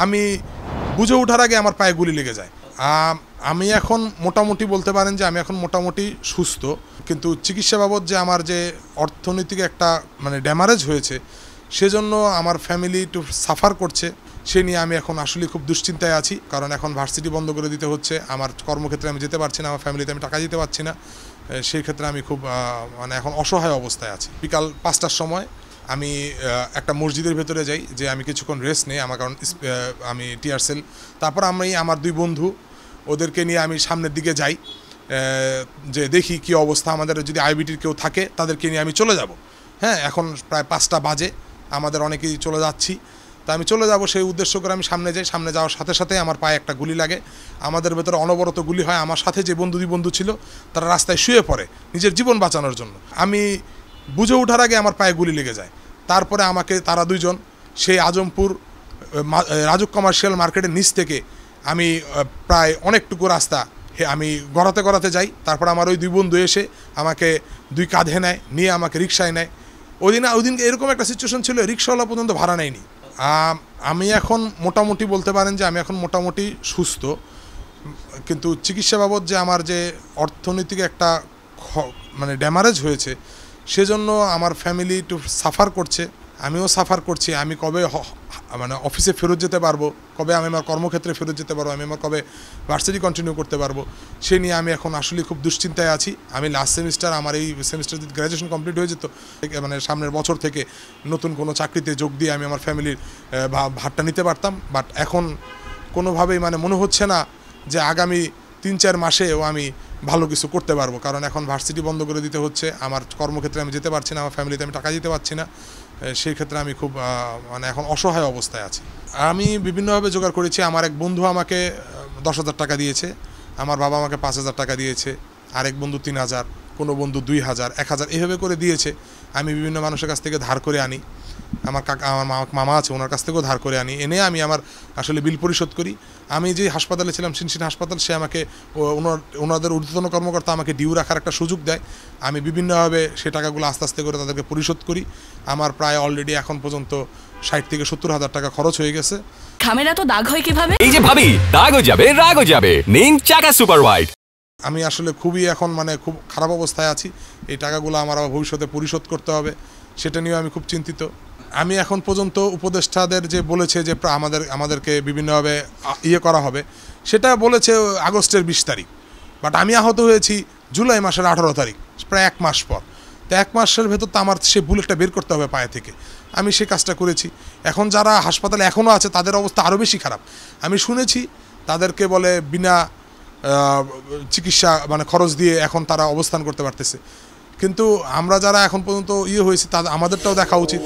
আমি বুঝে ওঠার আগে আমার পায়ে গুলি লেগে যায়। আমি এখন মোটামুটি বলতে পারেন যে আমি এখন মোটামুটি সুস্থ, কিন্তু চিকিৎসা বাবদ যে আমার যে অর্থনৈতিক একটা ড্যামারেজ হয়েছে, সেজন্য আমার ফ্যামিলি একটু সাফার করছে। সে নিয়ে আমি এখন আসলে খুব দুশ্চিন্তায় আছি, কারণ এখন ভার্সিটি বন্ধ করে দিতে হচ্ছে, আমার কর্মক্ষেত্রে আমি যেতে পারছি না, আমার ফ্যামিলিতে আমি টাকা দিতে পারছি না। সেই ক্ষেত্রে আমি খুব এখন অসহায় অবস্থায় আছি। বিকাল 5টার সময় আমি একটা মসজিদের ভেতরে যাই, যে আমি কিছুক্ষণ রেস্ট নেই, আমার কারণ আমি টিআরসেল। তারপর আমি আমার 2 বন্ধু, ওদেরকে নিয়ে আমি সামনের দিকে যাই, যে দেখি কি অবস্থা, আমাদের যদি আইবিটির কেউ থাকে তাদেরকে নিয়ে আমি চলে যাব। হ্যাঁ, এখন প্রায় 5টা বাজে, আমাদের অনেকেই চলে যাচ্ছি। তা আমি চলে যাব সেই উদ্দেশ্য করে আমি সামনে যাই। সামনে যাওয়ার সাথে সাথে আমার পায়ে একটা গুলি লাগে। আমাদের ভেতরে অনবরত গুলি হয়। আমার সাথে যে 2 বন্ধু ছিল তারা রাস্তায় শুয়ে পড়ে নিজের জীবন বাঁচানোর জন্য। আমি বুঝে ওঠার আগে আমার পায়ে গুলি লেগে যায়। তারপরে আমাকে তারা 2 জন সেই আজমপুর রাজুক কমার্শিয়াল মার্কেটের নিচ থেকে আমি প্রায় অনেকটুকু রাস্তা আমি গড়াতে যাই। তারপর আমার ওই 2 বন্ধু এসে আমাকে 2 কাঁধে নেয়, নিয়ে আমাকে রিক্সায় নেয়। ওইদিনকে এরকম একটা সিচুয়েশন ছিল, রিক্সাওয়ালা পর্যন্ত ভাড়া নেয়নি। আমি এখন মোটামুটি বলতে পারেন যে আমি এখন মোটামুটি সুস্থ, কিন্তু চিকিৎসা বাবদ যে আমার যে অর্থনৈতিক একটা ড্যামারেজ হয়েছে, সেজন্য আমার ফ্যামিলি একটু সাফার করছে, আমিও সাফার করছি। আমি কবে অফিসে ফেরত যেতে পারবো, কবে আমি আমার কর্মক্ষেত্রে ফেরত যেতে পারবো, আমি আমার কবে ভার্সিটি কন্টিনিউ করতে পারবো, সে নিয়ে আমি এখন আসলে খুব দুশ্চিন্তায় আছি। আমি লাস্ট সেমিস্টার, আমার এই সেমিস্টার যদি গ্র্যাজুয়েশন কমপ্লিট হয়ে যেত, সামনের বছর থেকে নতুন কোনো চাকরিতে যোগ দিয়ে আমি আমার ফ্যামিলির ভারটা নিতে পারতাম। বাট এখন কোনোভাবেই মনে হচ্ছে না যে আগামী 3-4 মাসেও আমি ভালো কিছু করতে পারবো, কারণ এখন ভার্সিটি বন্ধ করে দিতে হচ্ছে, আমার কর্মক্ষেত্রে আমি যেতে পারছি না, আমার ফ্যামিলিতে আমি টাকা দিতে পারছি না। সেই ক্ষেত্রে আমি খুব এখন অসহায় অবস্থায় আছি। আমি বিভিন্নভাবে জোগাড় করেছি। আমার এক বন্ধু আমাকে 10,000 টাকা দিয়েছে, আমার বাবা আমাকে 5,000 টাকা দিয়েছে, আরেক বন্ধু 3,000, কোনো বন্ধু 2,000, 1,000 এভাবে করে দিয়েছে। আমি বিভিন্ন মানুষের কাছ থেকে ধার করে আনি, আমার মামা আছে, ওনার কাছ থেকেও ধার করে আনি, এনে আমি আমার আসলে বিল পরিশোধ করি। আমি যে হাসপাতালে ছিলাম, শিনশিন হাসপাতাল, সে আমাকে ওনাদের ঊর্ধ্বতন কর্মকর্তা আমাকে ডিউ রাখার একটা সুযোগ দেয়। আমি বিভিন্নভাবে সে টাকাগুলো আস্তে আস্তে করে তাদেরকে পরিশোধ করি। আমার প্রায় অলরেডি এখন পর্যন্ত 60 থেকে 70,000 টাকা খরচ হয়ে গেছে। খামেরা তো দাগ হয় কিভাবে? এই যে ভাবি, দাগও যাবে রাগও যাবে, নিন চাকা সুপার হোয়াইট। আমি আসলে খুবই এখন খুব খারাপ অবস্থায় আছি। এই টাকাগুলো আমার ভবিষ্যতে পরিশোধ করতে হবে, সেটা নিয়েও আমি খুব চিন্তিত। আমি এখন পর্যন্ত উপদেষ্টাদের যে বলেছে যে আমাদেরকে বিভিন্নভাবে করা হবে, সেটা বলেছে আগস্টের 20 তারিখ, বাট আমি আহত হয়েছি জুলাই মাসের 18 তারিখ, প্রায় 1 মাস পর। তো 1 মাসের ভেতর তো আমার সে বুলেটটা বের করতে হবে পায়ে থেকে। আমি সে কাজটা করেছি। এখন যারা হাসপাতালে এখনও আছে তাদের অবস্থা আরও বেশি খারাপ। আমি শুনেছি তাদেরকে বলে বিনা চিকিৎসা খরচ দিয়ে এখন তারা অবস্থান করতে পারতেছে, কিন্তু আমরা যারা এখন পর্যন্ত হয়েছি আমাদেরটাও দেখা উচিত।